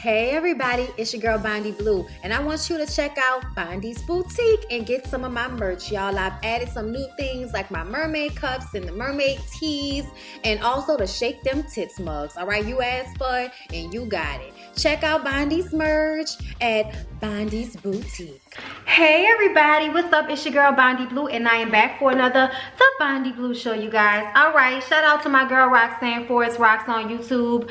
Hey everybody, it's your girl Bondy Blue, and I want you to check out Bondy's Boutique and get some of my merch, y'all. I've added some new things like my mermaid cups and the mermaid tees, and also the Shake Them Tits mugs. All right, you asked for it and you got it. Check out Bondy's merch at Bondy's Boutique. Hey everybody, what's up? It's your girl Bondy Blue, and I am back for another The Bondy Blue Show, you guys. All right, shout out to my girl Roxanne for It's Rocks on YouTube.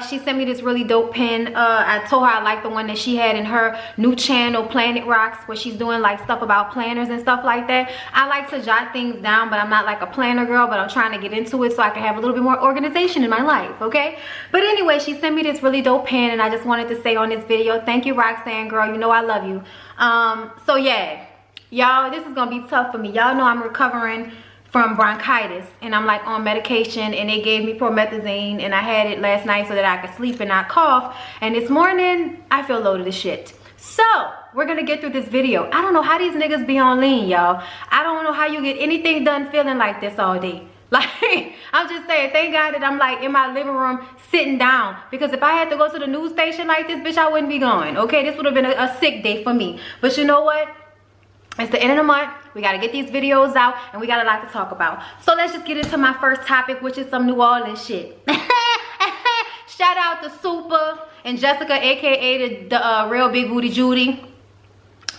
She sent me this really dope pin. I told her I like the one that she had in her new channel, Planet Rocks, where she's doing like stuff about planners and stuff like that. I like to jot things down, but I'm not like a planner girl, but I'm trying to get into it so I can have a little bit more organization in my life, okay? But anyway, she sent me this really dope pin, and I just wanted to say on this video, thank you, Roxanne, girl. You know I love you. So yeah, y'all, this is gonna be tough for me. Y'all know I'm recovering from bronchitis, and I'm like on medication, and they gave me promethazine, and I had it last night so that I could sleep and not cough, and this morning I feel loaded as shit. So we're gonna get through this video. I don't know how these niggas be on lean, y'all. I don't know how you get anything done feeling like this all day. Like, I'm just saying, thank God that I'm like in my living room sitting down, because if I had to go to the news station like this, bitch, I wouldn't be going, okay? This would have been a sick day for me. But you know what? It's the end of the month. We got to get these videos out, and we got a lot to talk about. So let's just get into my first topic, which is some New Orleans shit. Shout out to Super and Jessica, aka the Real Big Booty Judy,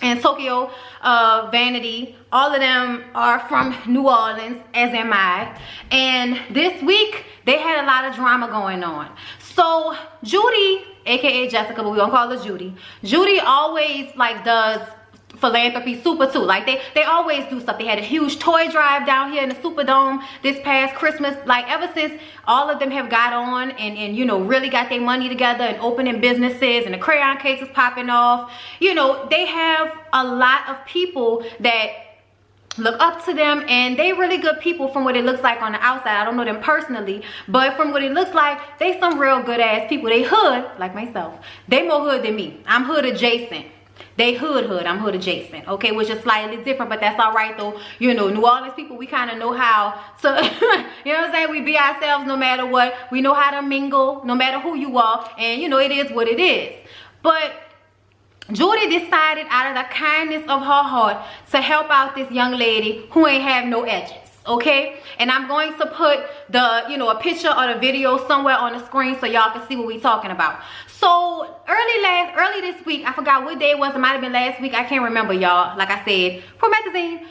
and Tokyo Vanity. All of them are from New Orleans, as am I. And this week, they had a lot of drama going on. So Judy, aka Jessica, but we gonna call her Judy. Judy always like does philanthropy. Super too, like they always do stuff. They had a huge toy drive down here in the Superdome this past Christmas. Like ever since all of them have got on and you know really got their money together and opening businesses, and the crayon cases popping off, you know, they have a lot of people that look up to them, and they really good people from what it looks like on the outside. I don't know them personally, but from what it looks like, they some real good ass people. They hood, like myself. They more hood than me. I'm hood adjacent. They hood, I'm hood adjacent, okay, which is slightly different, but that's all right though. You know, New Orleans people, we kind of know how to, you know what I'm saying, we be ourselves no matter what. We know how to mingle no matter who you are, and you know, it is what it is. But Judy decided out of the kindness of her heart to help out this young lady who ain't have no edges. Okay, and I'm going to put the, you know, a picture or the video somewhere on the screen so y'all can see what we talking about. So early this week, I forgot what day it was. It might have been last week. I can't remember, y'all. Like I said, promethazine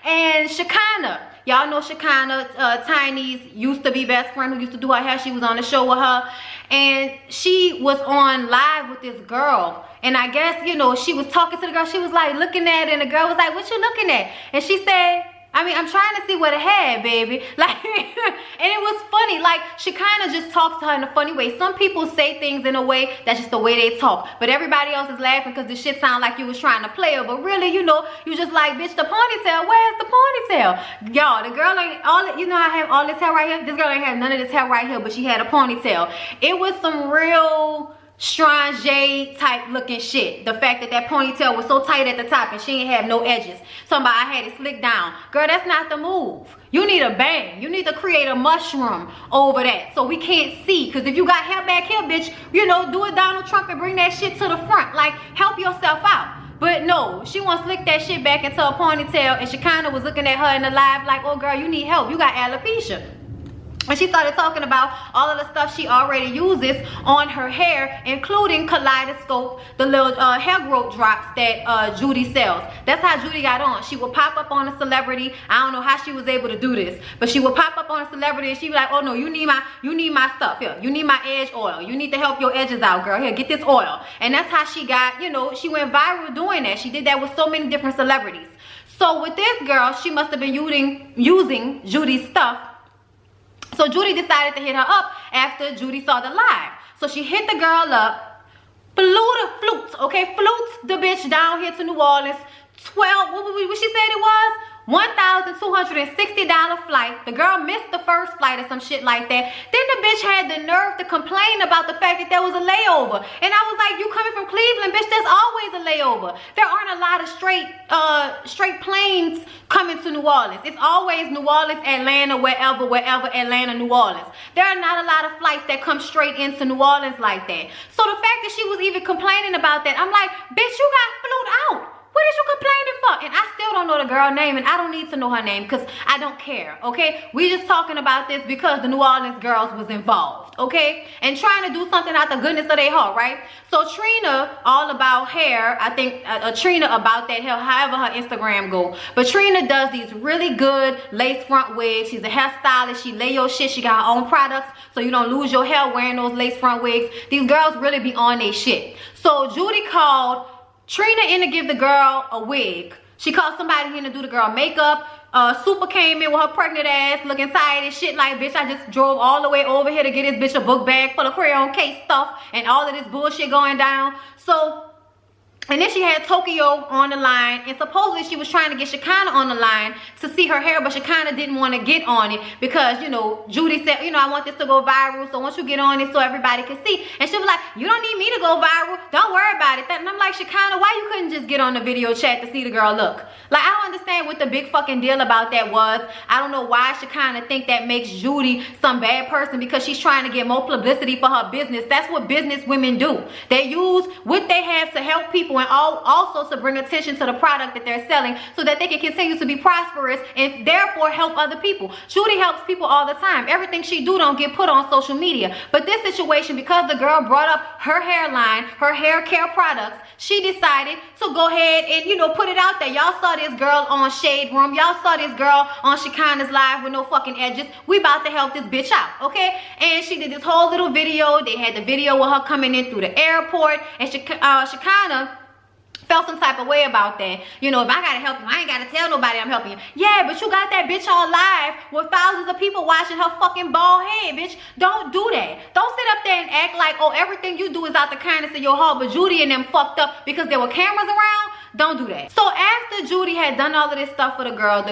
and Shekinah. Y'all know Shekinah, Tiny's used to be best friend who used to do her hair. She was on the show with her, and she was on live with this girl. And I guess, you know, she was talking to the girl. She was like looking at it, and the girl was like, "What you looking at?" And she said, I mean, I'm trying to see what it had, baby. Like, and it was funny. Like, she kind of just talks to her in a funny way. Some people say things in a way that's just the way they talk. But everybody else is laughing because the shit sound like you was trying to play her. But really, you know, you just like, bitch, the ponytail. Where's the ponytail? Y'all, the girl ain't all, you know, I have all this hair right here. This girl ain't have none of this hair right here, but she had a ponytail. It was some real strange type looking shit. The fact that that ponytail was so tight at the top and she ain't have no edges. Talking about I had it slicked down. Girl, that's not the move. You need a bang. You need to create a mushroom over that so we can't see. Because if you got hair back here, bitch, you know, do a Donald Trump and bring that shit to the front. Like, help yourself out. But no, she wants to slick that shit back into a ponytail, and she kind of was looking at her in the live like, oh girl, you need help. You got alopecia. And she started talking about all of the stuff she already uses on her hair, including Kaleidoscope, the little hair growth drops that Judy sells. That's how Judy got on. She would pop up on a celebrity. I don't know how she was able to do this, but she would pop up on a celebrity and she'd be like, oh no, you need my stuff here. You need my edge oil. You need to help your edges out, girl. Here, get this oil. And that's how she got, you know, she went viral doing that. She did that with so many different celebrities. So with this girl, she must have been using Judy's stuff. So Judy decided to hit her up after Judy saw the live. So she hit the girl up, flew the bitch down here to New Orleans. 12, what she said it was? $1,260 flight. The girl missed the first flight or some shit like that. Then the bitch had the nerve to complain about the fact that there was a layover. And I was like, you coming from Cleveland, bitch, there's always a layover. There aren't a lot of straight planes coming to New Orleans. It's always New Orleans, Atlanta, wherever, Atlanta, New Orleans. There are not a lot of flights that come straight into New Orleans like that. So the fact that she was even complaining about that, I'm like, bitch, you got flew out. What is you complaining for? And I still don't know the girl name, and I don't need to know her name because I don't care, okay? We just talking about this because the New Orleans girls was involved, okay? And trying to do something out the goodness of their heart, right? So Trina, all about hair, I think Trina about that hair, however her Instagram go. But Trina does these really good lace front wigs. She's a hairstylist. She lay your shit. She got her own products, so you don't lose your hair wearing those lace front wigs. These girls really be on their shit. So Judy called Trina in to give the girl a wig. She called somebody in to do the girl makeup. Super came in with her pregnant ass looking tired and shit like, bitch, I just drove all the way over here to get this bitch a book bag full of crayon case stuff and all of this bullshit going down. So, and then she had Tokyo on the line, and supposedly she was trying to get Shekinah on the line to see her hair, but Shekinah didn't want to get on it because, you know, Judy said, you know, I want this to go viral, so once you get on it so everybody can see. And she was like, you don't need me to go viral, don't worry about it. And I'm like, Shekinah, why you couldn't just get on the video chat to see the girl look? Like, I don't understand what the big fucking deal about that was. I don't know why Shekinah think that makes Judy some bad person because she's trying to get more publicity for her business. That's what business women do. They use what they have to help people and also to bring attention to the product that they're selling so that they can continue to be prosperous and therefore help other people. Judy helps people all the time. Everything she do don't get put on social media. But this situation, because the girl brought up her hairline, her hair care products, she decided to go ahead and, you know, put it out there. Y'all saw this girl on Shade Room. Y'all saw this girl on Shekinah's live with no fucking edges. We about to help this bitch out, okay? And she did this whole little video. They had the video with her coming in through the airport, and Shekinah felt some type of way about that. You know, if I gotta help you, I ain't gotta tell nobody I'm helping you. Yeah, but you got that bitch on live with thousands of people watching her fucking bald head, bitch. Don't do that. Don't sit up there and act like, oh, everything you do is out the kindness of your heart, but Judy and them fucked up because there were cameras around. Don't do that. So after Judy had done all of this stuff for the girl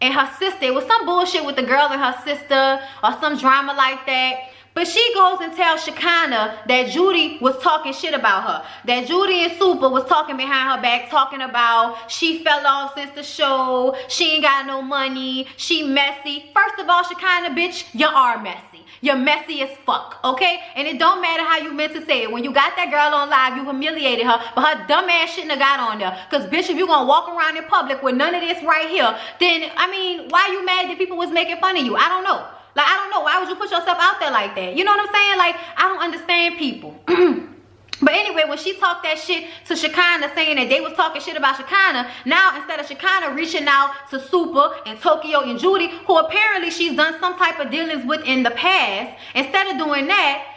and her sister, it was some bullshit with the girl and her sister or some drama like that. But she goes and tells Shekinah that Judy was talking shit about her. That Judy and Super was talking behind her back, talking about she fell off since the show. She ain't got no money. She messy. First of all, Shekinah, bitch, you are messy. You're messy as fuck, okay? And it don't matter how you meant to say it. When you got that girl on live, you humiliated her, but her dumb ass shouldn't have got on there. Because, bitch, if you gonna walk around in public with none of this right here, then, I mean, why you mad that people was making fun of you? I don't know. Like, I don't know. Why would you put yourself out there like that? You know what I'm saying? Like, I don't understand people. But anyway, when she talked that shit to Shekinah, saying that they was talking shit about Shekinah, now instead of Shekinah reaching out to Super and Tokyo and Judy, who apparently she's done some type of dealings with in the past, instead of doing that,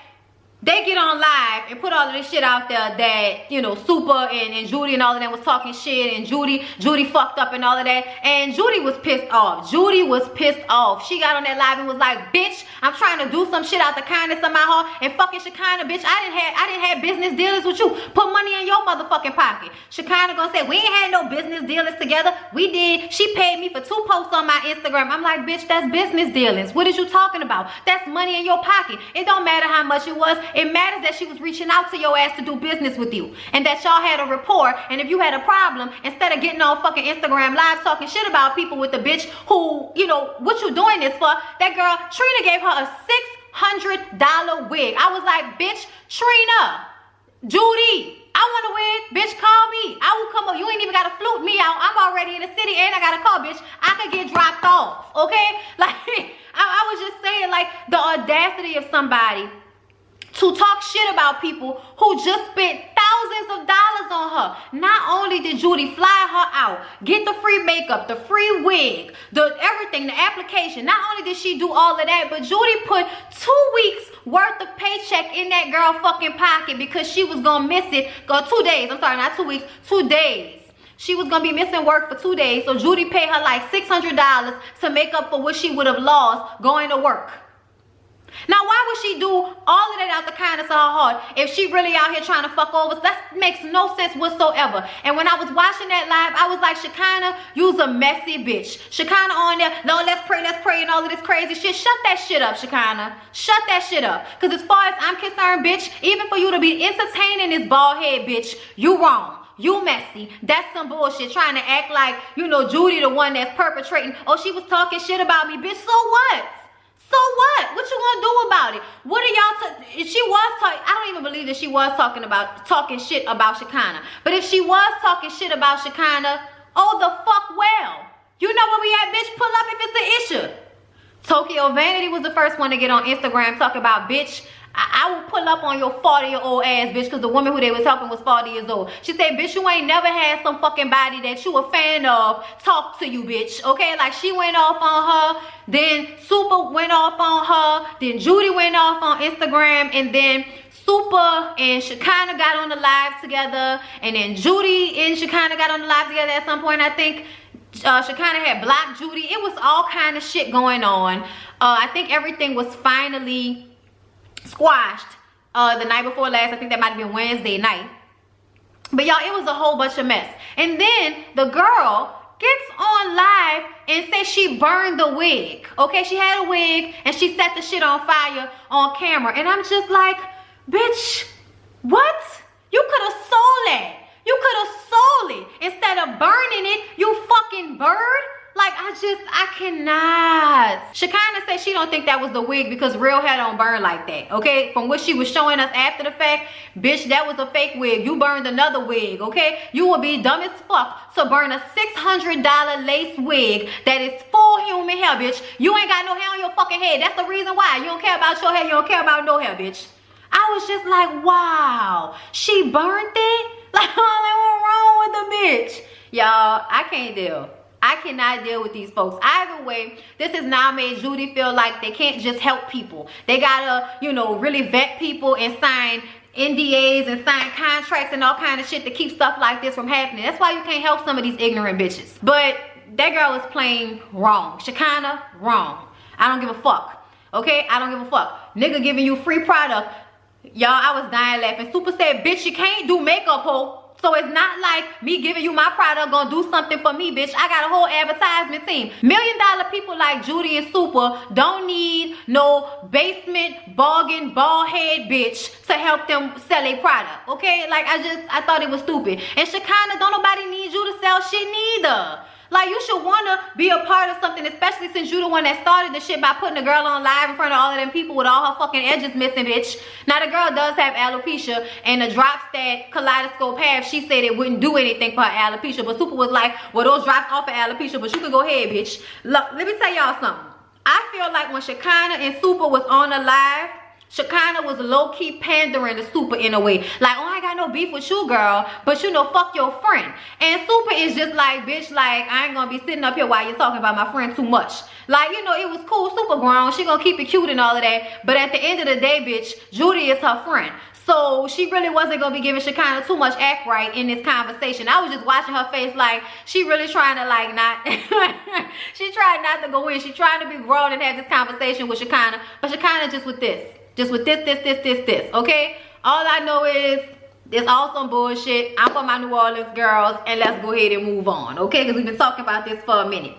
they get on live and put all of this shit out there that, you know, Super and Judy and all of them was talking shit, and Judy fucked up and all of that. And Judy was pissed off. Judy was pissed off. She got on that live and was like, bitch, I'm trying to do some shit out the kindness of my heart, and fucking Shekinah, bitch, I didn't have business dealings with you. Put money in your motherfucking pocket. Shekinah gonna say, we ain't had no business dealings together. We did. She paid me for 2 posts on my Instagram. I'm like, bitch, that's business dealings. What is you talking about? That's money in your pocket. It don't matter how much it was. It matters that she was reaching out to your ass to do business with you, and that y'all had a rapport. And if you had a problem, instead of getting on fucking Instagram live talking shit about people with the bitch who, you know, what you doing this for, that girl Trina gave her a $600 wig. I was like, bitch, Trina, Judy, I want a wig, bitch, call me. I will come up. You ain't even gotta flute me out. I'm already in the city and I got a call, bitch. I could get dropped off, okay? Like, I was just saying, like, the audacity of somebody to talk shit about people who just spent thousands of dollars on her. Not only did Judy fly her out, get the free makeup, the free wig, the everything, the application. Not only did she do all of that, but Judy put 2 weeks worth of paycheck in that girl fucking pocket because she was gonna miss it. 2 days. I'm sorry, not 2 weeks, 2 days. She was gonna be missing work for 2 days. So Judy paid her like $600 to make up for what she would have lost going to work. Now, why would she do all of that out the kindness of her heart if she really out here trying to fuck over? That makes no sense whatsoever. And when I was watching that live, I was like, Shekinah, you's a messy bitch. Shekinah on there, no, let's pray, and all of this crazy shit. Shut that shit up, Shekinah. Shut that shit up. Because as far as I'm concerned, bitch, even for you to be entertaining this bald head bitch, you wrong. You messy. That's some bullshit. Trying to act like, you know, Judy the one that's perpetrating. Oh, she was talking shit about me, bitch. So what? So what? What you gonna do about it? What are y'all she was talking, I don't even believe that she was talking shit about Shekinah. But if she was talking shit about Shekinah, oh the fuck well. You know where we at, bitch? Pull up if it's an issue. Tokyo Vanity was the first one to get on Instagram talking about, bitch, I will pull up on your 40-year-old ass, bitch, because the woman who they was helping was 40 years old. She said, bitch, you ain't never had some fucking body that you a fan of talk to you, bitch. Okay, like she went off on her, then Super went off on her, then Judy went off on Instagram, and then Super and Shekinah got on the live together, and then Judy and Shekinah got on the live together at some point. I think Shekinah had blocked Judy. It was all kind of shit going on. I think everything was finally squashed the night before last. I think that might have been Wednesday night. But y'all, it was a whole bunch of mess. And then the girl gets on live and says she burned the wig. Okay, she had a wig and she set the shit on fire on camera. And I'm just like, bitch, what? You could have sold that. You could have sold it instead of burning it, you fucking bird. Like, I cannot. Shekinah said she don't think that was the wig because real hair don't burn like that, okay? From what she was showing us after the fact, bitch, that was a fake wig. You burned another wig, okay? You would be dumb as fuck to burn a $600 lace wig that is full human hair, bitch. You ain't got no hair on your fucking head. That's the reason why. You don't care about your hair. You don't care about no hair, bitch. I was just like, wow. She burned it? Like, what's wrong with the bitch? Y'all, I can't deal. I cannot deal with these folks. Either way, this has now made Judy feel like they can't just help people. They gotta, you know, really vet people and sign NDAs and sign contracts and all kind of shit to keep stuff like this from happening. That's why you can't help some of these ignorant bitches. But that girl is playing wrong. Shekinah, wrong. I don't give a fuck. Okay? I don't give a fuck. Nigga giving you free product. Y'all, I was dying laughing. Super said, bitch, you can't do makeup, ho. So it's not like me giving you my product gonna do something for me, bitch. I got a whole advertisement team. $1 million people like Judy and Super don't need no basement bargain bald head bitch to help them sell a product, okay? Like, I thought it was stupid. And Shekinah, don't nobody need you to sell shit neither. Like, you should want to be a part of something, especially since you the one that started the shit by putting a girl on live in front of all of them people with all her fucking edges missing, bitch. Now, the girl does have alopecia, and the drops that Kaleidoscope have, she said it wouldn't do anything for her alopecia, but Super was like, well, those drops off of alopecia, but you can go ahead, bitch. Look, let me tell y'all something. I feel like when Shekinah and Super was on the live, Shekinah was low-key pandering to Super in a way. Like, oh, I got no beef with you, girl, but you know, fuck your friend. And Super is just like, bitch, like, I ain't gonna be sitting up here while you're talking about my friend too much. Like, you know, it was cool, Super grown, she gonna keep it cute and all of that. But at the end of the day, bitch, Judy is her friend. So she really wasn't gonna be giving Shekinah too much act right in this conversation. I was just watching her face like she really trying to like not she tried not to go in. She trying to be grown and have this conversation with Shekinah, but Shekinah just with this. Just with this, okay? All I know is it's all some bullshit. I'm for my New Orleans girls, and let's go ahead and move on, okay? Because we've been talking about this for a minute.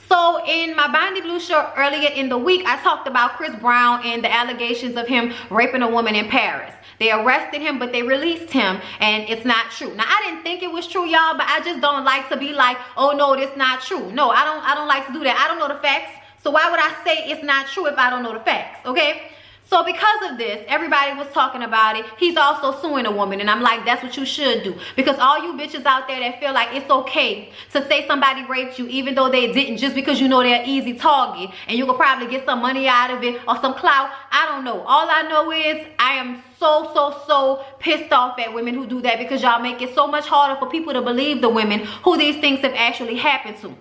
So in my Bondy Blue show earlier in the week, I talked about Chris Brown and the allegations of him raping a woman in Paris. They arrested him, but they released him, and it's not true. Now, I didn't think it was true, y'all, but I just don't like to be like, oh no, it's not true. No, I don't like to do that. I don't know the facts. So why would I say it's not true if I don't know the facts, okay? So because of this, everybody was talking about it. He's also suing a woman. And I'm like, that's what you should do. Because all you bitches out there that feel like it's okay to say somebody raped you even though they didn't, just because you know they're an easy target and you could probably get some money out of it or some clout. I don't know. All I know is I am so pissed off at women who do that, because y'all make it so much harder for people to believe the women who these things have actually happened to.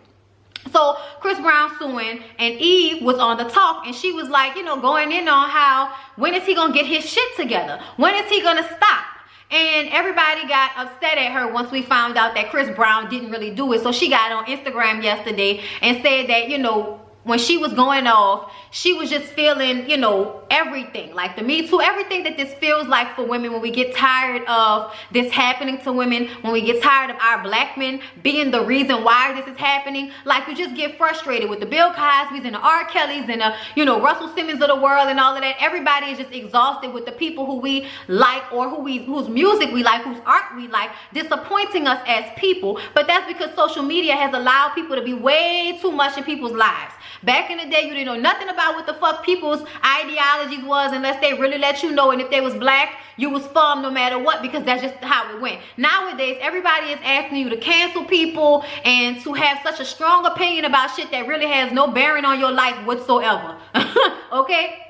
So Chris Brown suing, and Eve was on the talk, and she was like, you know, going in on how, when is he gonna get his shit together? When is he gonna stop? And everybody got upset at her once we found out that Chris Brown didn't really do it. So she got on Instagram yesterday and said that, you know, when she was going off, she was just feeling, you know, everything, like the Me Too, everything that this feels like for women when we get tired of this happening to women, when we get tired of our black men being the reason why this is happening. Like, you just get frustrated with the Bill Cosby's and the R. Kellys and the, you know, Russell Simmons of the world and all of that. Everybody is just exhausted with the people who we like, or whose music we like, whose art we like, disappointing us as people. But that's because social media has allowed people to be way too much in people's lives. Back in the day, you didn't know nothing about what the fuck people's ideologies was unless they really let you know. And if they was black, you was farmed no matter what, because that's just how it went. Nowadays, everybody is asking you to cancel people and to have such a strong opinion about shit that really has no bearing on your life whatsoever. Okay?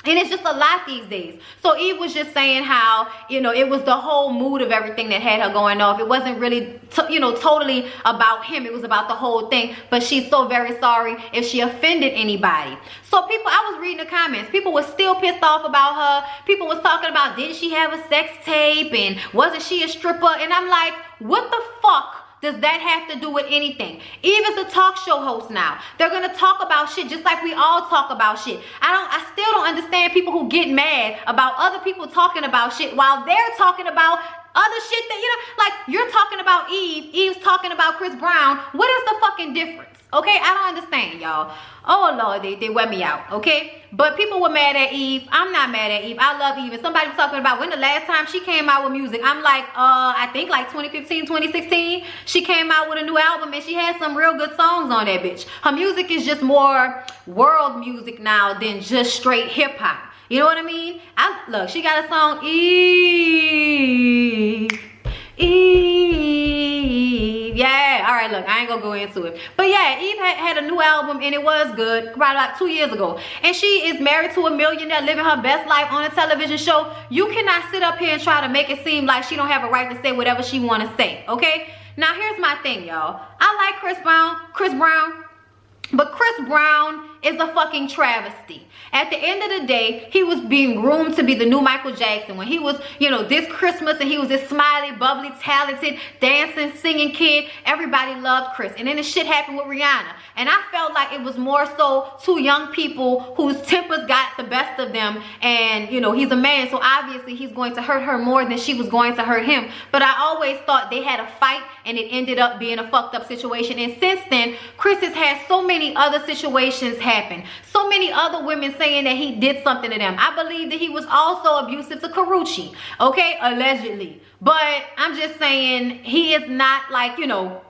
And it's just a lot these days. So Eve was just saying how, you know, it was the whole mood of everything that had her going off. It wasn't really, you know, totally about him. It was about the whole thing. But she's so very sorry if she offended anybody. So people, I was reading the comments. People were still pissed off about her. People was talking about, did she have a sex tape? And wasn't she a stripper? And I'm like, what the fuck does that have to do with anything? Eve is a talk show host now. They're gonna talk about shit just like we all talk about shit. I still don't understand people who get mad about other people talking about shit while they're talking about other shit that, you know, like you're talking about Eve, Eve's talking about Chris Brown. What is the fucking difference? Okay, I don't understand, y'all. Oh Lord, they wear me out, okay? But people were mad at Eve. I'm not mad at Eve. I love Eve. And somebody was talking about when the last time she came out with music. I'm like, I think like 2015, 2016. She came out with a new album and she had some real good songs on that bitch. Her music is just more world music now than just straight hip hop. You know what I mean? Look, she got a song, Eve. Yeah, all right, look, I ain't gonna go into it. But yeah, Eve had a new album and it was good, probably about 2 years ago. And she is married to a millionaire, living her best life on a television show. You cannot sit up here and try to make it seem like she don't have a right to say whatever she wanna say, okay? Now here's my thing, y'all. I like Chris Brown, but Chris Brown is a fucking travesty. At the end of the day, he was being groomed to be the new Michael Jackson when he was, you know, this Christmas, and he was this smiley, bubbly, talented, dancing, singing kid. Everybody loved Chris. And then the shit happened with Rihanna. And I felt like it was more so two young people whose tempers got the best of them. And, you know, he's a man, so obviously he's going to hurt her more than she was going to hurt him. But I always thought they had a fight and it ended up being a fucked up situation. And since then, Chris has had so many other situations happen. So many other women saying that he did something to them. I believe that he was also abusive to Karrueche, okay, allegedly. But I'm just saying, he is not, like, you know,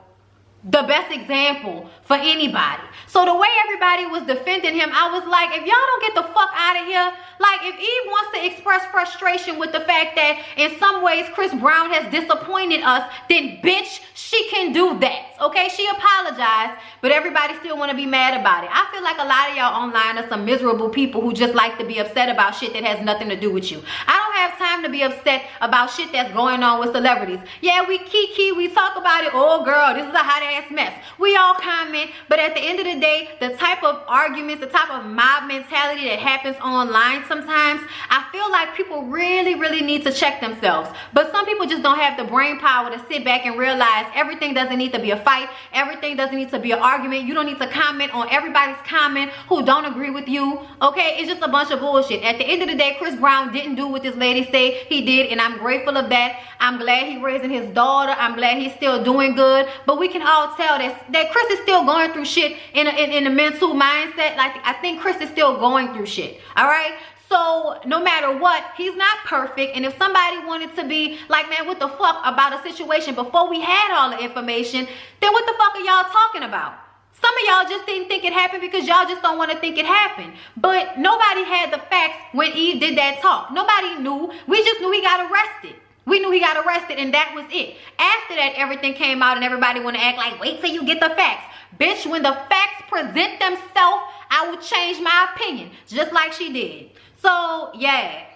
the best example for anybody. So the way everybody was defending him, I was like, if y'all don't get the fuck out of here, like, if Eve wants to express frustration with the fact that in some ways Chris Brown has disappointed us, then bitch, she can do that, okay? She apologized, but everybody still want to be mad about it. I feel like a lot of y'all online are some miserable people who just like to be upset about shit that has nothing to do with you. I don't have time to be upset about shit that's going on with celebrities. Yeah, we kiki, we talk about it. Oh girl, this is a hot ass mess. We all comment, but at the end of the day, the type of arguments, the type of mob mentality that happens online sometimes, I feel like people really, really need to check themselves. But some people just don't have the brain power to sit back and realize everything doesn't need to be a fight. Everything doesn't need to be an argument. You don't need to comment on everybody's comment who don't agree with you, okay? It's just a bunch of bullshit. At the end of the day, Chris Brown didn't do what this lady say he did, and I'm grateful of that. I'm glad he's raising his daughter. I'm glad he's still doing good. But we can all tell that Chris is still going through shit in a mental mindset. Like, I think Chris is still going through shit, all right? So no matter what, he's not perfect. And if somebody wanted to be like, man, what the fuck about a situation before we had all the information, then what the fuck are y'all talking about? Some of y'all just didn't think it happened because y'all just don't want to think it happened. But nobody had the facts when Eve did that talk. Nobody knew. We just knew he got arrested. We knew he got arrested, and that was it. After that, everything came out and everybody want to act like, wait till you get the facts. Bitch, when the facts present themselves, I will change my opinion, just like she did. So, yeah.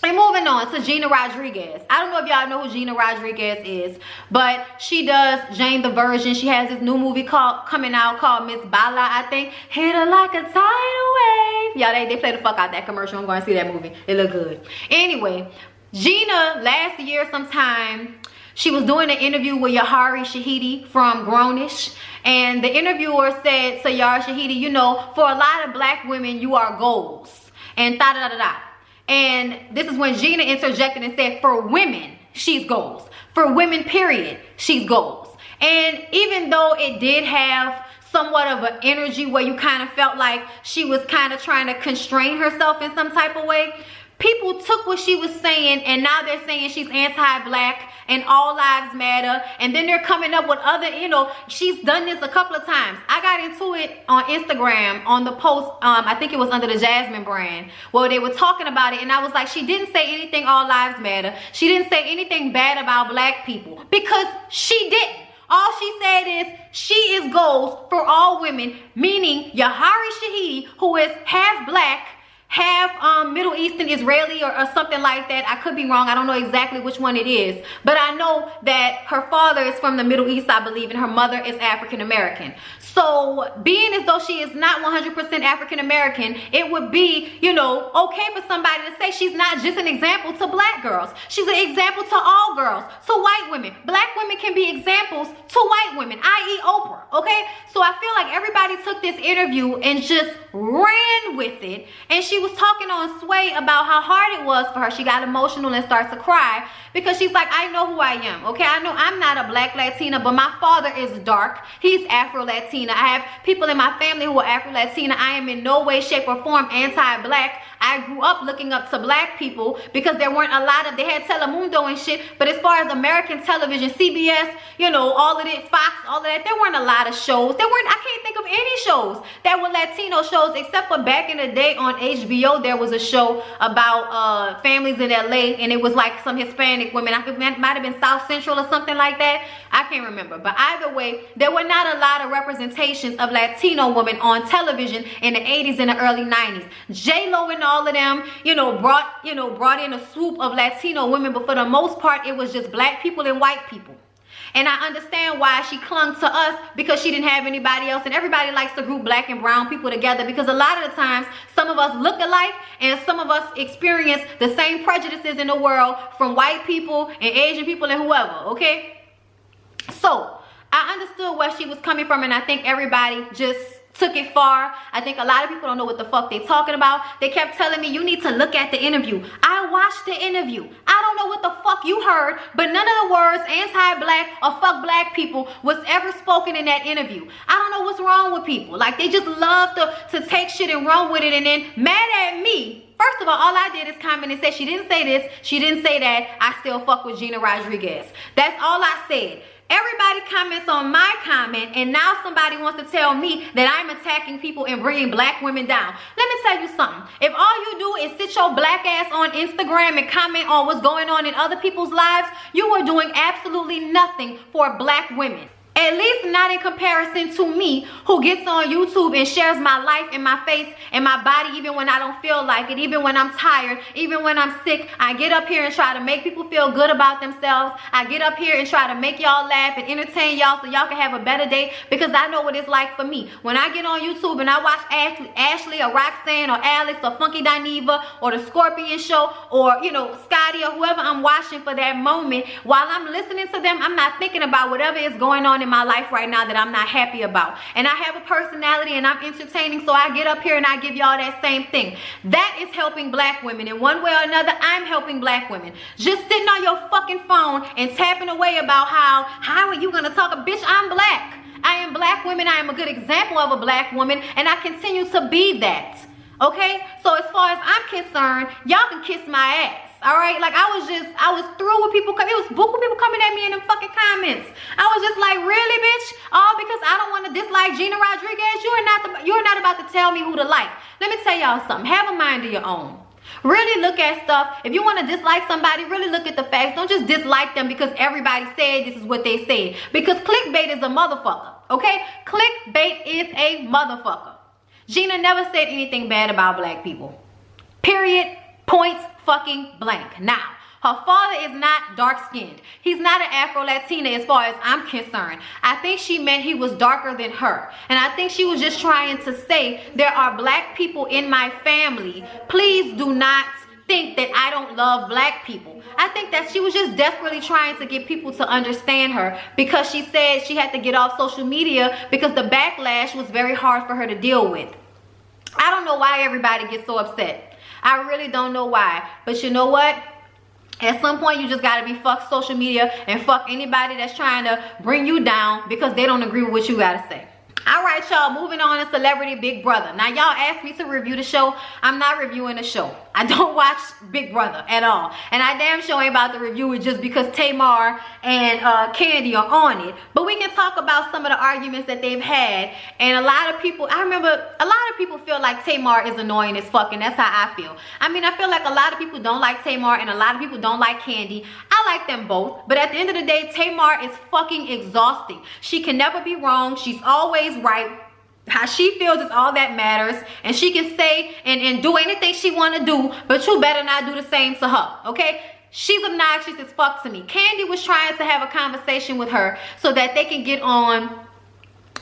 And moving on to Gina Rodriguez. I don't know if y'all know who Gina Rodriguez is, but she does Jane the Virgin. She has this new movie coming out called Miss Bala, I think. Hit her like a tidal wave. Y'all, they play the fuck out that commercial. I'm going to see that movie. It look good. Anyway, Gina last year sometime She was doing an interview with Yahari Shahidi from Grownish. And the interviewer said to Yahari Shahidi, you know, for a lot of black women, you are goals. And da-da-da-da-da. And this is when Gina interjected and said, for women, she's goals. For women, period, she's goals. And even though it did have somewhat of an energy where you kind of felt like she was kind of trying to constrain herself in some type of way, people took what she was saying and now they're saying she's anti-black and all lives matter, and then they're coming up with other, you know, she's done this a couple of times. I got into it on Instagram on the post, I think it was under the Jasmine brand, where they were talking about it, and I was like, she didn't say anything all lives matter. She didn't say anything bad about black people, because she didn't. All she said is she is goals for all women, meaning Yahari Shahidi, who is half black, half Middle Eastern, Israeli, or something like that. I could be wrong. I don't know exactly which one it is. But I know that her father is from the Middle East, I believe, and her mother is African American. So being as though she is not 100% African American, it would be, you know, okay for somebody to say she's not just an example to black girls. She's an example to all girls, to white women. Black women can be examples to white women, i.e. Oprah, okay? So I feel like everybody took this interview and just ran with it. And she was talking on Sway about how hard it was for her. She got emotional and starts to cry because she's like, I know who I am, okay? I know I'm not a black Latina, but my father is dark. He's Afro-Latina. I have people in my family who are Afro-Latina. I am in no way, shape, or form anti-black. I grew up looking up to black people because there weren't a lot of, they had Telemundo and shit, but as far as American television, CBS, you know, all of it, Fox, all of that, there weren't a lot of shows. There weren't, I can't think of any shows that were Latino shows, except for back in the day on HBO, there was a show about families in LA, and it was like some Hispanic women. I think it might have been South Central or something like that. I can't remember, but either way, there were not a lot of representations of Latino women on television in the 80s and the early 90s. J-Lo and all of them, you know, brought in a swoop of Latino women, but for the most part, it was just black people and white people. And I understand why she clung to us, because she didn't have anybody else. And everybody likes to group black and brown people together, because a lot of the times some of us look alike and some of us experience the same prejudices in the world from white people and Asian people and whoever, okay? So I understood where she was coming from, and I think everybody just took it far. I think a lot of people don't know what the fuck they talking about. They kept telling me, you need to look at the interview. I watched the interview. I don't know what the fuck you heard, but none of the words anti-black or fuck black people was ever spoken in that interview. I don't know what's wrong with people. Like, they just love to take shit and run with it, and then mad at me. First of all I did is comment and say she didn't say this, she didn't say that, I still fuck with Gina Rodriguez. That's all I said. Everybody comments on my comment, and now somebody wants to tell me that I'm attacking people and bringing black women down. Let me tell you something. If all you do is sit your black ass on Instagram and comment on what's going on in other people's lives, you are doing absolutely nothing for black women. At least not in comparison to me, who gets on YouTube and shares my life and my face and my body even when I don't feel like it, even when I'm tired, even when I'm sick. I get up here and try to make people feel good about themselves. I get up here and try to make y'all laugh and entertain y'all so y'all can have a better day, because I know what it's like for me. When I get on YouTube and I watch Ashley or Roxanne or Alex or Funky Dineva or The Scorpion Show or, you know, Scotty or whoever I'm watching for that moment, while I'm listening to them, I'm not thinking about whatever is going on in my life right now that I'm not happy about. And I have a personality and I'm entertaining, so I get up here and I give y'all that same thing. That is helping black women. In one way or another, I'm helping black women. Just sitting on your fucking phone and tapping away about how are you gonna talk? Bitch, I'm black. I am black women. I am a good example of a black woman, and I continue to be that. Okay? So as far as I'm concerned, y'all can kiss my ass. All right, like I was through with people. It was book with people coming at me in them fucking comments. I was just like, really, bitch? All because I don't want to dislike Gina Rodriguez. You're not about to tell me who to like. Let me tell y'all something. Have a mind of your own. Really look at stuff. If you want to dislike somebody, really look at the facts. Don't just dislike them because everybody said this is what they said. Because clickbait is a motherfucker. Okay, clickbait is a motherfucker. Gina never said anything bad about black people. Period. Point fucking blank. Now, her father is not dark-skinned. He's not an Afro-Latina as far as I'm concerned. I think she meant he was darker than her. And I think she was just trying to say, there are black people in my family. Please do not think that I don't love black people. I think that she was just desperately trying to get people to understand her, because she said she had to get off social media because the backlash was very hard for her to deal with. I don't know why everybody gets so upset. I really don't know why. But you know what? At some point, you just gotta be fuck social media and fuck anybody that's trying to bring you down because they don't agree with what you gotta say. All right, y'all, moving on to Celebrity Big Brother. Now, y'all asked me to review the show. I'm not reviewing the show. I don't watch Big Brother at all. And I damn sure ain't about to review it just because Tamar and Kandi are on it. But we can talk about some of the arguments that they've had. And a lot of people, I remember a lot of people feel like Tamar is annoying as fuck, and that's how I feel. I mean, I feel like a lot of people don't like Tamar and a lot of people don't like Kandi. I like them both. But at the end of the day, Tamar is fucking exhausting. She can never be wrong. She's always right. How she feels is all that matters, and she can say and do anything she want to do, but you better not do the same to her, okay? She's obnoxious as fuck to me. Kandi was trying to have a conversation with her so that they can get on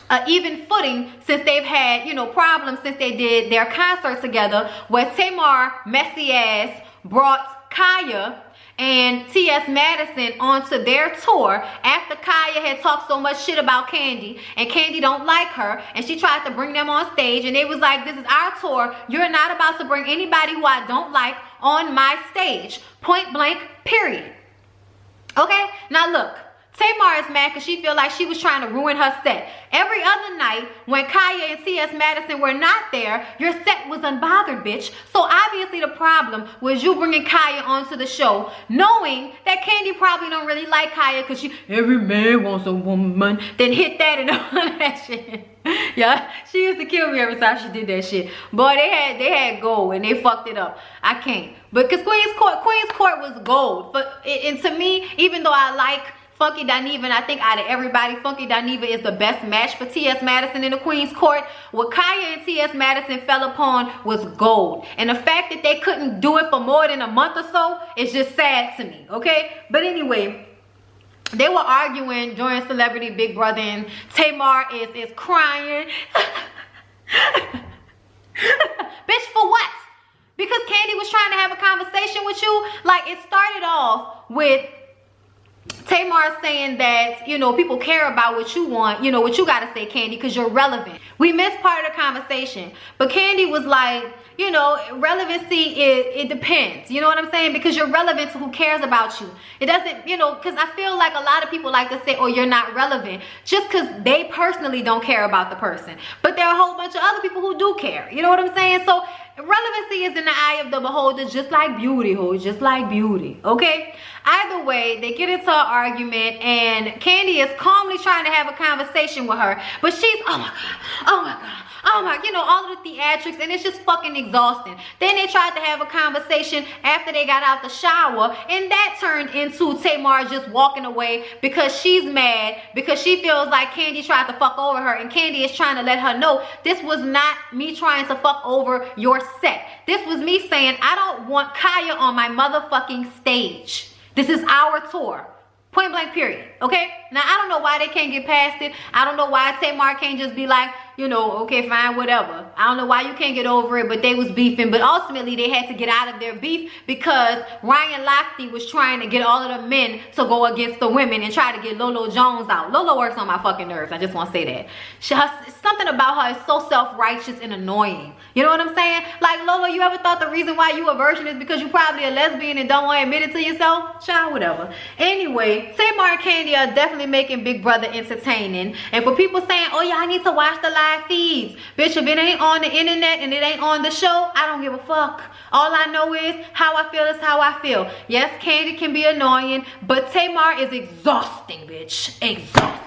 an even footing, since they've had, you know, problems since they did their concert together, where Tamar, messy ass, brought Kaya and T.S. Madison onto their tour after Kaya had talked so much shit about Kandi, and Kandi don't like her, and she tried to bring them on stage, and it was like, this is our tour. You're not about to bring anybody who I don't like on my stage. Point blank, period. Okay? Now look, Tamar is mad because she feel like she was trying to ruin her set. Every other night, when Kaya and T.S. Madison were not there, your set was unbothered, bitch. So obviously the problem was you bringing Kaya onto the show, knowing that Kandi probably don't really like Kaya because she, every man wants a woman, then hit that and all that shit. Yeah, she used to kill me every time she did that shit. Boy, they had gold and they fucked it up. I can't. But because Queen's Court was gold. But and to me, even though I like Funky Dineva, and I think out of everybody, Funky Dineva is the best match for T.S. Madison in the Queen's Court. What Kaya and T.S. Madison fell upon was gold. And the fact that they couldn't do it for more than a month or so is just sad to me, okay? But anyway, they were arguing during Celebrity Big Brother, and Tamar is crying. Bitch, for what? Because Kandi was trying to have a conversation with you? Like, it started off with Tamar saying that, you know, people care about what you want, you know, what you gotta say, Kandi, because you're relevant. We missed part of the conversation, but Kandi was like, you know, relevancy, it depends, you know what I'm saying? Because you're relevant to who cares about you. It doesn't, you know, because I feel like a lot of people like to say, oh, you're not relevant, just because they personally don't care about the person. But there are a whole bunch of other people who do care, you know what I'm saying? So relevancy is in the eye of the beholder, just like beauty, just like beauty, okay? Either way, they get into an argument, and Kandi is calmly trying to have a conversation with her, but she's, oh my God, oh my God, oh my, you know, all of the theatrics, and it's just fucking exhausting. Then they tried to have a conversation after they got out the shower, and that turned into Tamar just walking away because she's mad, because she feels like Kandi tried to fuck over her, and Kandi is trying to let her know, this was not me trying to fuck over your set. This was me saying, I don't want Kaya on my motherfucking stage. This is our tour. Point blank, period. Okay? Now, I don't know why they can't get past it. I don't know why Tamar can't just be like, you know, okay, fine, whatever. I don't know why you can't get over it, but they was beefing. But ultimately, they had to get out of their beef because Ryan Lochte was trying to get all of the men to go against the women and try to get Lolo Jones out. Lolo works on my fucking nerves. I just want to say that. Something about her is so self-righteous and annoying. You know what I'm saying? Like, Lolo, you ever thought the reason why you a virgin is because you probably a lesbian and don't want to admit it to yourself? Child, whatever. Anyway, Tamar and Kandi are definitely making Big Brother entertaining. And for people saying, oh yeah, I need to watch the live feeds. Bitch, if it ain't on the internet and it ain't on the show, I don't give a fuck. All I know is how I feel is how I feel. Yes, Kandi can be annoying, but Tamar is exhausting, bitch. Exhausting.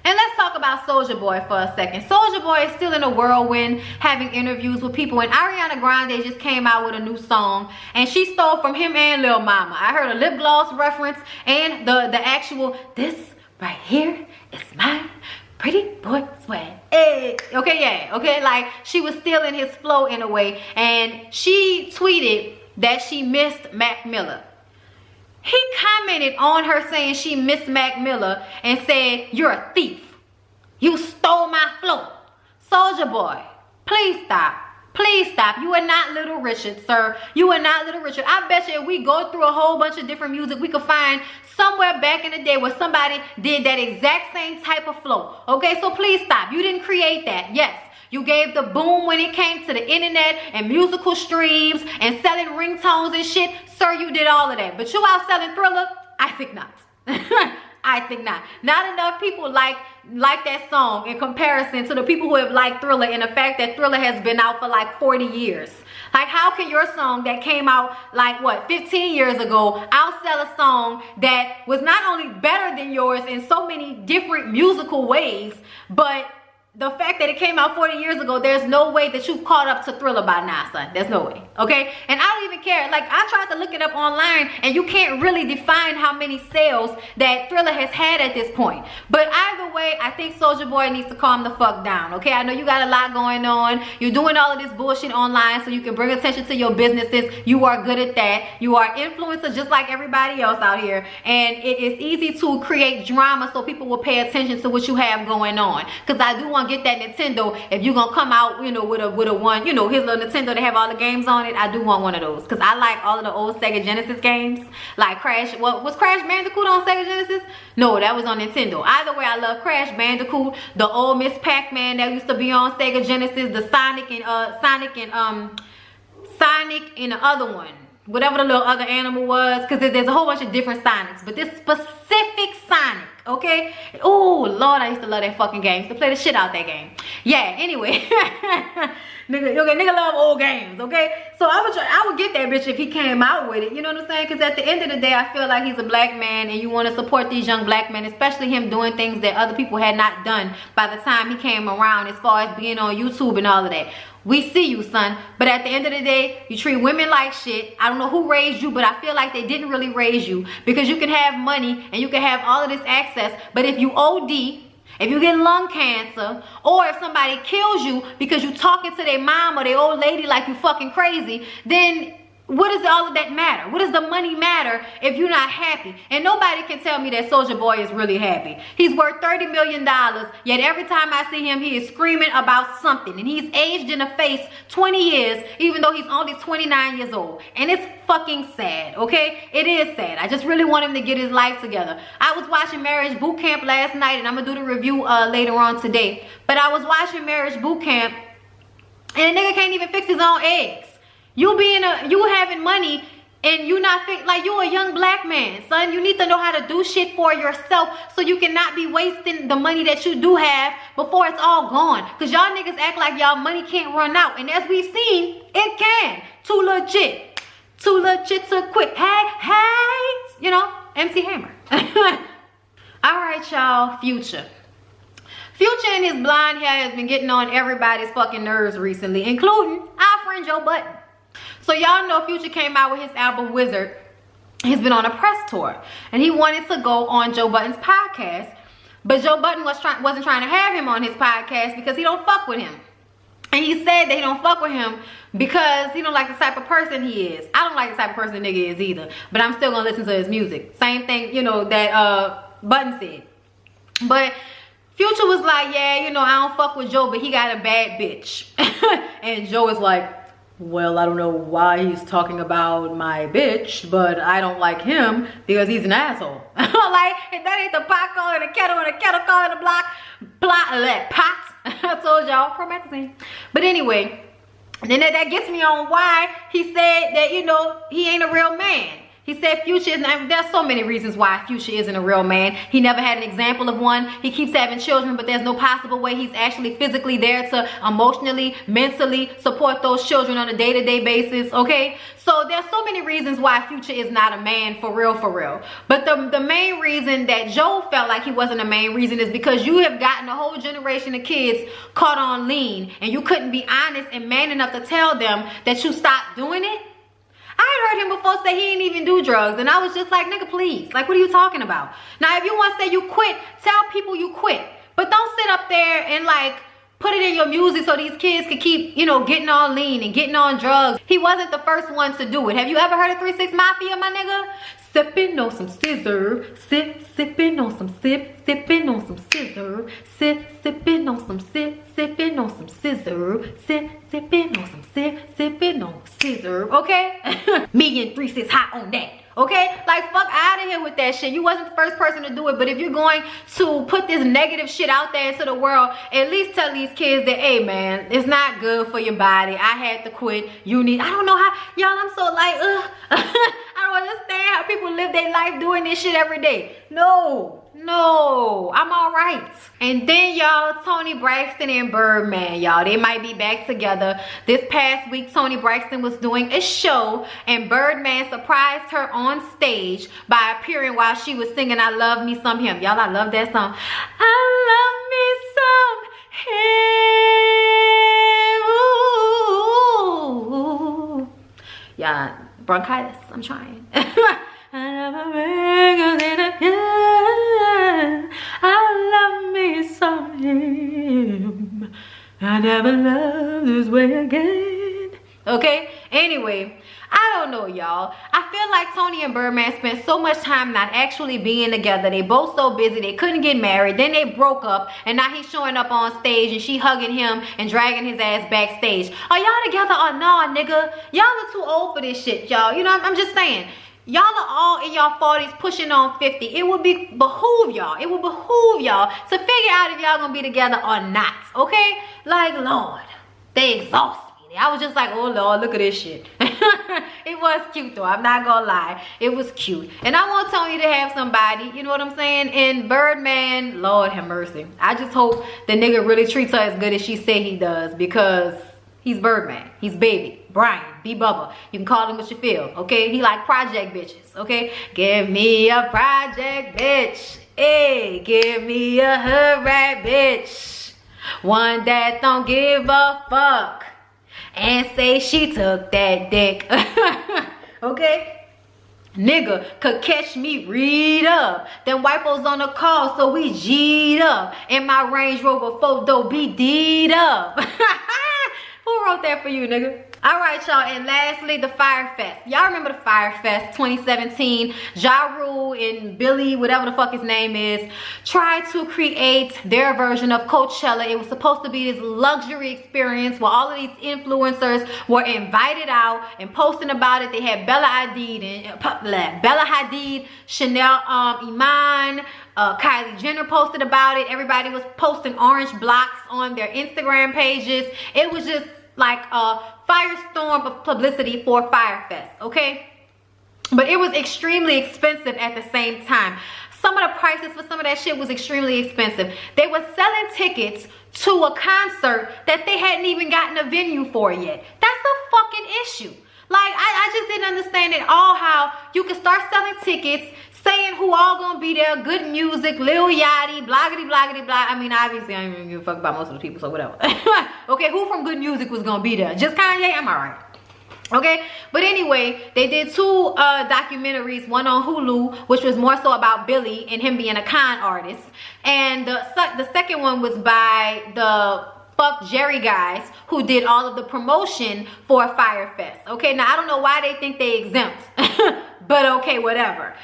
And let's talk about Soulja Boy for a second. Soulja Boy is still in a whirlwind, having interviews with people. And Ariana Grande just came out with a new song, and she stole from him and Lil Mama. I heard a lip gloss reference and the actual, this right here is my pretty boy swag. Hey. Okay, yeah, okay, like she was stealing his flow in a way, and she tweeted that she missed Mac Miller. He commented on her saying she missed Mac Miller and said, you're a thief. You stole my flow. Soulja Boy, please stop. Please stop. You are not Little Richard, sir. You are not Little Richard. I bet you if we go through a whole bunch of different music, we could find somewhere back in the day where somebody did that exact same type of flow. Okay, so please stop. You didn't create that. Yes, you gave the boom when it came to the internet and musical streams and selling ringtones and shit. Sir, you did all of that. But you out selling Thriller? I think not. I think not. Not enough people like that song in comparison to the people who have liked Thriller, and the fact that Thriller has been out for like 40 years. Like, how can your song that came out like what, 15 years ago, outsell a song that was not only better than yours in so many different musical ways, but the fact that it came out 40 years ago, there's no way that you've caught up to Thriller by now, son. There's no way, okay? And I don't even care. Like, I tried to look it up online, and you can't really define how many sales that Thriller has had at this point. But either way, I think Soulja Boy needs to calm the fuck down, okay? I know you got a lot going on. You're doing all of this bullshit online so you can bring attention to your businesses. You are good at that. You are influencer just like everybody else out here. And it is easy to create drama so people will pay attention to what you have going on. Because I do want get that Nintendo. If you're gonna come out, you know, with a one, you know, his little Nintendo to have all the games on it, I do want one of those, because I like all of the old Sega Genesis games, like Crash. What was Crash Bandicoot on Sega Genesis? No, that was on Nintendo. Either way, I love Crash Bandicoot, the old Miss Pac-Man that used to be on Sega Genesis, the Sonic and the other one, whatever the little other animal was, because there's a whole bunch of different Sonics, but this specific Sonic, okay? Oh Lord, I used to love that fucking game. I used to play the shit out that game. Yeah, anyway. nigga love old games, okay? So I would get that bitch if he came out with it, you know what I'm saying? Because at the end of the day, I feel like he's a black man, and you want to support these young black men, especially him doing things that other people had not done by the time he came around, as far as being on YouTube and all of that. We see you, son. But at the end of the day, you treat women like shit. I don't know who raised you, but I feel like they didn't really raise you, because you can have money and you can have all of this access, but if you OD, if you get lung cancer, or if somebody kills you because you talking to their mom or their old lady like you fucking crazy, then what does all of that matter? What does the money matter if you're not happy? And nobody can tell me that Soulja Boy is really happy. He's worth $30 million, yet every time I see him, he is screaming about something. And he's aged in the face 20 years, even though he's only 29 years old. And it's fucking sad, okay? It is sad. I just really want him to get his life together. I was watching Marriage Boot Camp last night, and I'm gonna do the review later on today. But I was watching Marriage Boot Camp, and a nigga can't even fix his own eggs. You having money, and you not like, you a young black man, son. You need to know how to do shit for yourself, so you cannot be wasting the money that you do have before it's all gone. Cause y'all niggas act like y'all money can't run out, and as we've seen, it can. Too legit to quit. Hey, you know, MC Hammer. All right, y'all. Future and his blonde hair has been getting on everybody's fucking nerves recently, including our friend Joe Budden. So y'all know Future came out with his album Wizard. He's been on a press tour, and he wanted to go on Joe Budden's podcast, but Joe Budden wasn't trying to have him on his podcast because he don't fuck with him. And he said that he don't fuck with him because he don't like the type of person he is. I don't like the type of person the nigga is either, but I'm still gonna listen to his music. Same thing, you know, that Budden said. But Future was like, yeah, you know, I don't fuck with Joe, but he got a bad bitch. And Joe is like, well, I don't know why he's talking about my bitch, but I don't like him because he's an asshole. Like, if that ain't the pot calling the kettle and the kettle calling the pot. I told y'all, promethazine. But anyway, then that gets me on why he said that, you know, he ain't a real man. He said Future is not, there's so many reasons why Future isn't a real man. He never had an example of one. He keeps having children, but there's no possible way he's actually physically there to emotionally, mentally support those children on a day-to-day basis, okay? So there's so many reasons why Future is not a man for real, for real. But the main reason that Joe felt like he wasn't a main reason is because you have gotten a whole generation of kids caught on lean, and you couldn't be honest and man enough to tell them that you stopped doing it. I had heard him before say he didn't even do drugs, and I was just like, nigga, please. Like, what are you talking about? Now, if you want to say you quit, tell people you quit. But don't sit up there and, like, put it in your music so these kids could keep, you know, getting on lean and getting on drugs. He wasn't the first one to do it. Have you ever heard of 3 6 Mafia, my nigga? sipping on some scissor, sipping on some sipping on some scissor, sipping on some sipping on some scissor, sipping on some sipping on scissor. Okay, me and 3-6 hot on that. Okay, like fuck out of here with that shit. You wasn't the first person to do it, but if you're going to put this negative shit out there into the world, at least tell these kids that, hey man, it's not good for your body. I had to quit. You need, I don't know how, y'all, I'm so like, I don't understand how people live their life doing this shit every day. No, I'm all right. And then y'all, Toni Braxton and Birdman, y'all, they might be back together. This past week, Toni Braxton was doing a show and Birdman surprised her on stage by appearing while she was singing I Love Me Some Him. Y'all, I love that song. I love me some him. Ooh. Y'all, bronchitis, I'm trying. I love me some him. I never loved this way again. Okay, anyway, I don't know, y'all. I feel like Toni and Birdman spent so much time not actually being together. They both so busy they couldn't get married. Then they broke up and now he's showing up on stage and she hugging him and dragging his ass backstage. Are y'all together or nah, nigga? Y'all are too old for this shit, y'all. You know, I'm just saying. Y'all are all in y'all 40s pushing on 50. It would behoove y'all. It would behoove y'all to figure out if y'all gonna be together or not. Okay? Like, Lord, they exhaust me. I was just like, oh Lord, look at this shit. It was cute though. I'm not gonna lie. It was cute. And I want Toni to have somebody, you know what I'm saying? And Birdman, Lord have mercy. I just hope the nigga really treats her as good as she say he does, because he's Birdman. He's baby. Brian, B Bubba. You can call him what you feel, okay? He like project bitches, okay? Give me a project bitch. Hey, give me a hood rat bitch. One that don't give a fuck and say she took that dick. Okay? Nigga could catch me read up. Then wipos on the call, so we G'd up. In my Range Rover photo be D'd up. Who wrote that for you, nigga? All right, y'all, and lastly, the Fyre Fest. Y'all remember the Fyre Fest 2017? Ja Rule and Billy, whatever the fuck his name is, tried to create their version of Coachella. It was supposed to be this luxury experience where all of these influencers were invited out and posting about it. They had Bella Hadid, Chanel Iman, Kylie Jenner posted about it. Everybody was posting orange blocks on their Instagram pages. It was just like a firestorm of publicity for Fyre Fest, okay? But it was extremely expensive at the same time. Some of the prices for some of that shit was extremely expensive. They were selling tickets to a concert that they hadn't even gotten a venue for yet. That's a fucking issue. Like, I just didn't understand at all how you could start selling tickets, saying who all gonna be there, good music, Lil Yachty, bloggity, bloggity, blah. I mean, obviously, I don't even give a fuck about most of the people, so whatever. Okay, who from Good Music was gonna be there? Just Kanye? I'm alright. Okay, but anyway, they did two documentaries, one on Hulu, which was more so about Billy and him being a con artist, and the second one was by the Fuck Jerry guys who did all of the promotion for Fyre Fest. Okay, now I don't know why they think they exempt, but okay, whatever.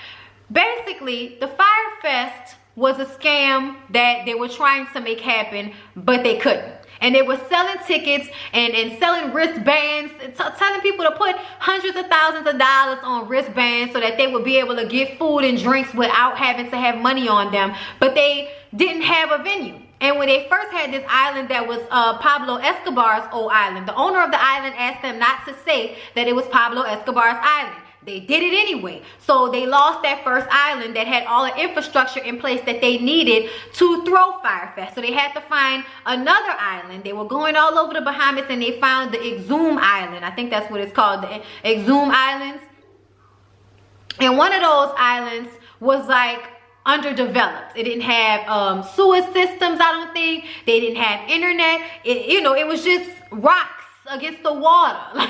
Basically, the Fyre Fest was a scam that they were trying to make happen, but they couldn't. And they were selling tickets and selling wristbands, telling people to put hundreds of thousands of dollars on wristbands so that they would be able to get food and drinks without having to have money on them. But they didn't have a venue. And when they first had this island that was Pablo Escobar's old island, the owner of the island asked them not to say that it was Pablo Escobar's island. They did it anyway. So they lost that first island that had all the infrastructure in place that they needed to throw Fyre Fest. So they had to find another island. They were going all over the Bahamas and they found the Exum Island. I think that's what it's called, the Exum Islands. And one of those islands was like underdeveloped. It didn't have sewer systems, I don't think. They didn't have internet. It was just rocks against the water.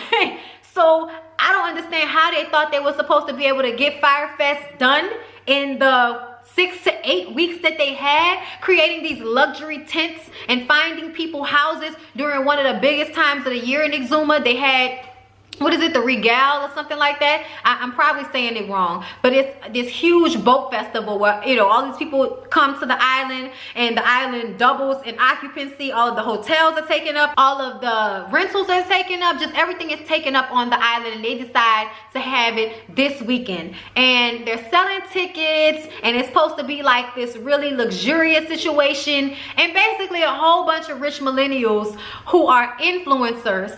So I don't understand how they thought they were supposed to be able to get Fyre Fest done in the 6 to 8 weeks that they had, creating these luxury tents and finding people houses during one of the biggest times of the year in Exuma. They had what is it, the Regal or something like that. I'm probably saying it wrong, but it's this huge boat festival where, you know, all these people come to the island and the island doubles in occupancy. All of the hotels are taken up, all of the rentals are taken up, just everything is taken up on the island, and they decide to have it this weekend. And they're selling tickets, and it's supposed to be like this really luxurious situation, and basically a whole bunch of rich millennials who are influencers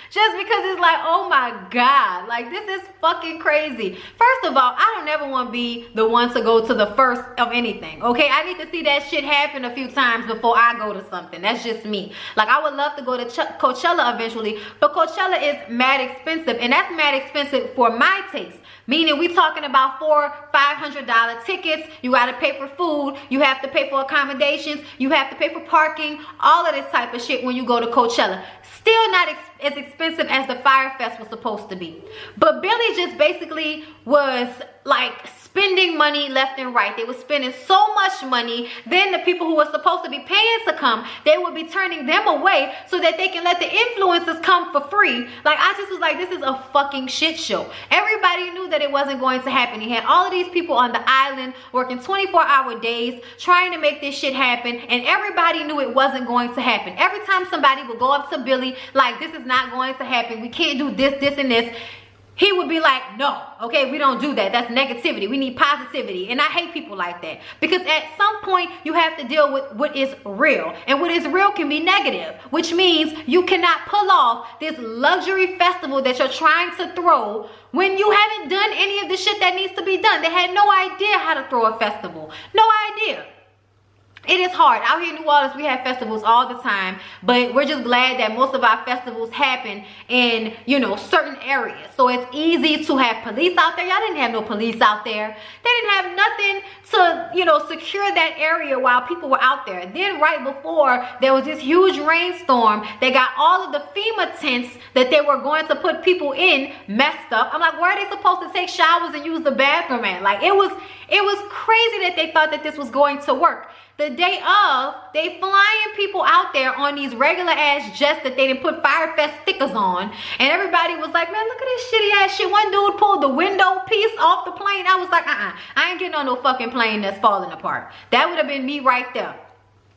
just because it's like, oh my God, like this is fucking crazy. First of all, I don't ever want to be the one to go to the first of anything, okay? I need to see that shit happen a few times before I go to something. That's just me. Like, I would love to go to Coachella eventually, but Coachella is mad expensive, and that's mad expensive for my taste. Meaning we talking about $400-$500 tickets. You got to pay for food. You have to pay for accommodations. You have to pay for parking. All of this type of shit when you go to Coachella. Still not as expensive as the Fyre Fest was supposed to be. But Billy just basically was like spending money left and right. They were spending so much money. Then the people who were supposed to be paying to come, they would be turning them away so that they can let the influencers come for free. Like, I just was like, this is a fucking shit show. Everybody knew that it wasn't going to happen. He had all of these people on the island working 24-hour days trying to make this shit happen, and everybody knew it wasn't going to happen. Every time somebody would go up to Billy like, this is not going to happen, we can't do this, this, and this, he would be like, no, okay, we don't do that. That's negativity. We need positivity. And I hate people like that, because at some point you have to deal with what is real. And what is real can be negative, which means you cannot pull off this luxury festival that you're trying to throw when you haven't done any of the shit that needs to be done. They had no idea how to throw a festival. No idea. It is hard. Out here in New Orleans, we have festivals all the time, but we're just glad that most of our festivals happen in, you know, certain areas. So it's easy to have police out there. Y'all didn't have no police out there. They didn't have nothing to, you know, secure that area while people were out there. Then right before, there was this huge rainstorm. They got all of the FEMA tents that they were going to put people in messed up. I'm like, where are they supposed to take showers and use the bathroom at? Like, it was crazy that they thought that this was going to work. The day of, they flying people out there on these regular ass jets that they didn't put Fyre Fest stickers on, and everybody was like, man, look at this shitty ass shit. One dude pulled the window piece off the plane. I was like, I ain't getting on no fucking plane that's falling apart. That would have been me right there.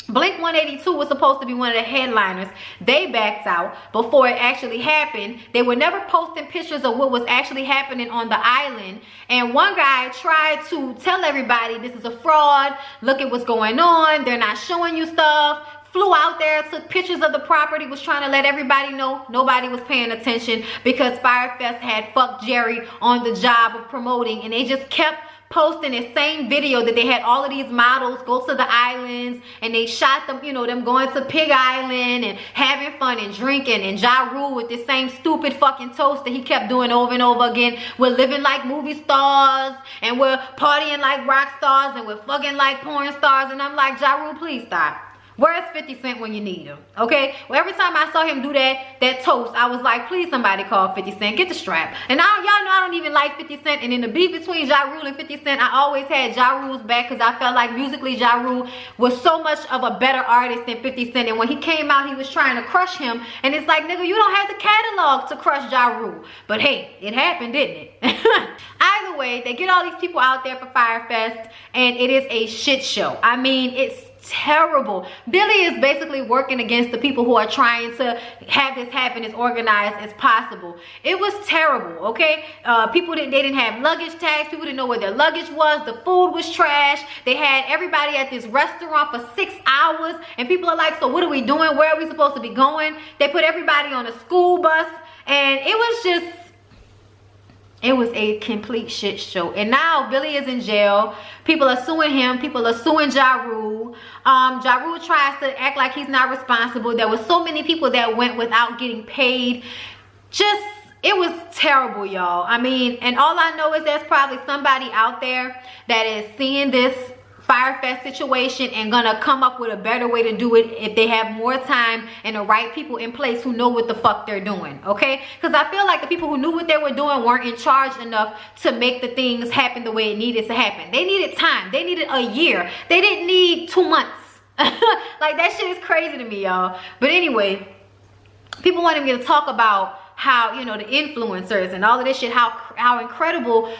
Blink 182 was supposed to be one of the headliners. They backed out before it actually happened. They were never posting pictures of what was actually happening on the island. And one guy tried to tell everybody this is a fraud. Look at what's going on. They're not showing you stuff. Flew out there, took pictures of the property, was trying to let everybody know. Nobody was paying attention because Fyre Fest had fucked Jerry on the job of promoting, and they just kept posting the same video that they had all of these models go to the islands, and they shot them, you know, them going to Pig Island and having fun and drinking, and Ja Rule with this same stupid fucking toast that he kept doing over and over again. We're living like movie stars, and we're partying like rock stars, and we're fucking like porn stars. And I'm like, Ja Rule, please stop. Where's 50 Cent when you need him? Okay? Well, every time I saw him do that toast, I was like, please somebody call 50 Cent. Get the strap. And y'all know I don't even like 50 Cent. And in the beef between Ja Rule and 50 Cent, I always had Ja Rule's back, because I felt like musically Ja Rule was so much of a better artist than 50 Cent. And when he came out, he was trying to crush him. And it's like, nigga, you don't have the catalog to crush Ja Rule. But hey, it happened, didn't it? Either way, they get all these people out there for Fyre Fest, and it is a shit show. I mean, it's terrible. Billy is basically working against the people who are trying to have this happen as organized as possible. It was terrible, okay? People they didn't have luggage tags. People didn't know where their luggage was. The food was trash. They had everybody at this restaurant for 6 hours, and people are like, so what are we doing? Where are we supposed to be going? They put everybody on a school bus, and it was just, it was a complete shit show. And now Billy is in jail. People are suing him. People are suing Ja Rule. Ja Rule tries to act like he's not responsible. There were so many people that went without getting paid. Just, it was terrible, y'all. I mean, and all I know is there's probably somebody out there that is seeing this Fyre Fest situation and gonna come up with a better way to do it if they have more time and the right people in place who know what the fuck they're doing, okay? Because I feel like the people who knew what they were doing weren't in charge enough to make the things happen the way it needed to happen. They needed time. They needed a year. They didn't need 2 months. Like, that shit is crazy to me, y'all. But anyway, people wanted me to talk about how, you know, the influencers and all of this shit, how incredible,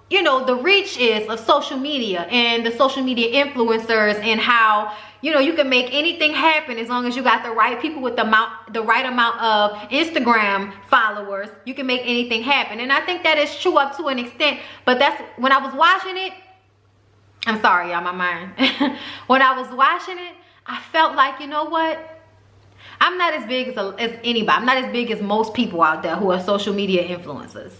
you know, the reach is of social media and the social media influencers, and how, you know, you can make anything happen as long as you got the right people with the right amount of Instagram followers. You can make anything happen. And I think that is true up to an extent. But that's when I was watching it. I'm sorry, y'all, my mind. When I was watching it, I felt like, you know what? I'm not as big as anybody. I'm not as big as most people out there who are social media influencers.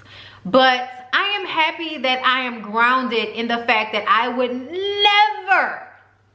But I am happy that I am grounded in the fact that I would never,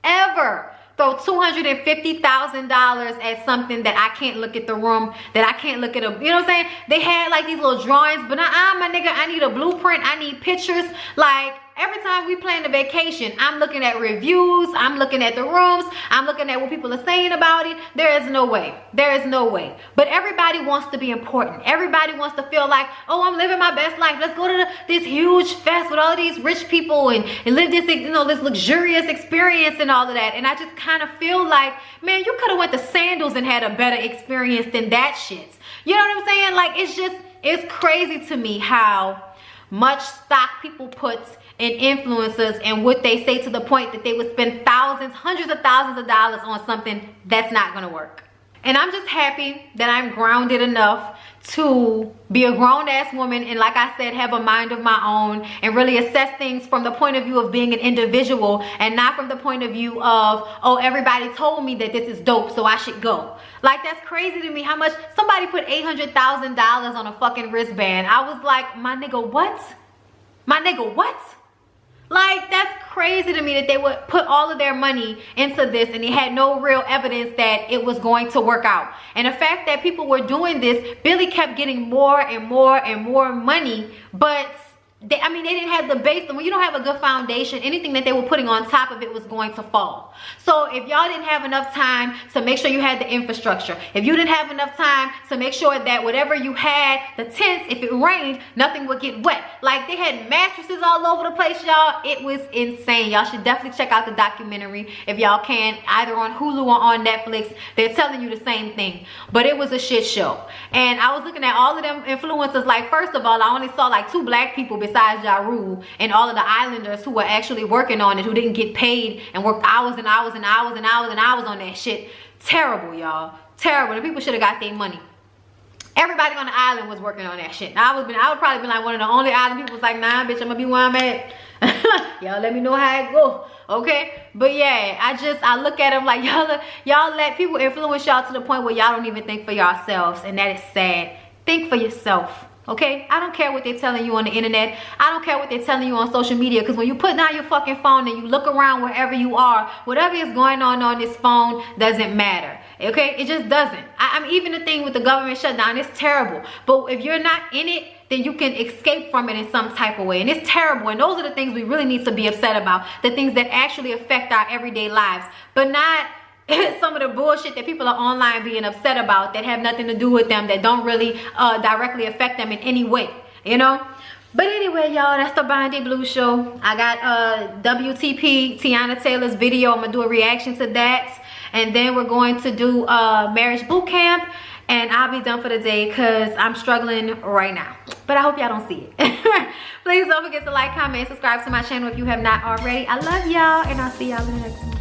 ever throw $250,000 at something that I can't look at the room, that I can't look at a, you know what I'm saying? They had like these little drawings, but my nigga, I need a blueprint, I need pictures. Like, every time we plan a vacation, I'm looking at reviews, I'm looking at the rooms, I'm looking at what people are saying about it. There is no way. There is no way. But everybody wants to be important. Everybody wants to feel like, oh, I'm living my best life. Let's go to this huge fest with all of these rich people and live this, you know, this luxurious experience and all of that. And I just kind of feel like, man, you could have went to Sandals and had a better experience than that shit. You know what I'm saying? Like, it's crazy to me how much stock people put in influencers and what they say, to the point that they would spend thousands, hundreds of thousands of dollars on something that's not gonna work. And I'm just happy that I'm grounded enough to be a grown-ass woman and, like I said, have a mind of my own and really assess things from the point of view of being an individual, and not from the point of view of, oh, everybody told me that this is dope, so I should go. Like, that's crazy to me how much somebody put $800,000 on a fucking wristband. I was like, my nigga, what? My nigga, what? Like, that's crazy to me that they would put all of their money into this and they had no real evidence that it was going to work out. And the fact that people were doing this, Billy kept getting more and more and more money, but they didn't have the base. When you don't have a good foundation, anything that they were putting on top of it was going to fall. So if y'all didn't have enough time to make sure you had the infrastructure, if you didn't have enough time to make sure that whatever you had, the tents, if it rained, nothing would get wet. Like, they had mattresses all over the place, y'all. It was insane. Y'all should definitely check out the documentary if y'all can, either on Hulu or on Netflix. They're telling you the same thing. But it was a shit show. And I was looking at all of them influencers. Like, first of all, I only saw like 2 black people besides Ja Rule and all of the islanders who were actually working on it, who didn't get paid and worked hours and hours and hours and hours and hours on that shit. Terrible, y'all. Terrible. The people should have got their money. Everybody on the island was working on that shit. I would probably be like one of the only island people was like, nah, bitch, I'm gonna be where I'm at. Y'all let me know how it go. Okay? But yeah, I look at them like, y'all let people influence y'all to the point where y'all don't even think for yourselves, and that is sad. Think for yourself. Okay, I don't care what they're telling you on the internet. I don't care what they're telling you on social media, because when you put down your fucking phone and you look around wherever you are, whatever is going on this phone doesn't matter. Okay, it just doesn't. Even the thing with the government shutdown, it's terrible. But if you're not in it, then you can escape from it in some type of way. And it's terrible. And those are the things we really need to be upset about. The things that actually affect our everyday lives. But not some of the bullshit that people are online being upset about that have nothing to do with them, that don't really directly affect them in any way, you know. But anyway, y'all, that's the Bondi Blue show. I got WTP Tiana Taylor's video. I'm gonna do a reaction to that, and then we're going to do marriage boot camp, and I'll be done for the day because I'm struggling right now. But I hope y'all don't see it. Please don't forget to like, comment, and subscribe to my channel if you have not already. I love y'all, and I'll see y'all in the next one.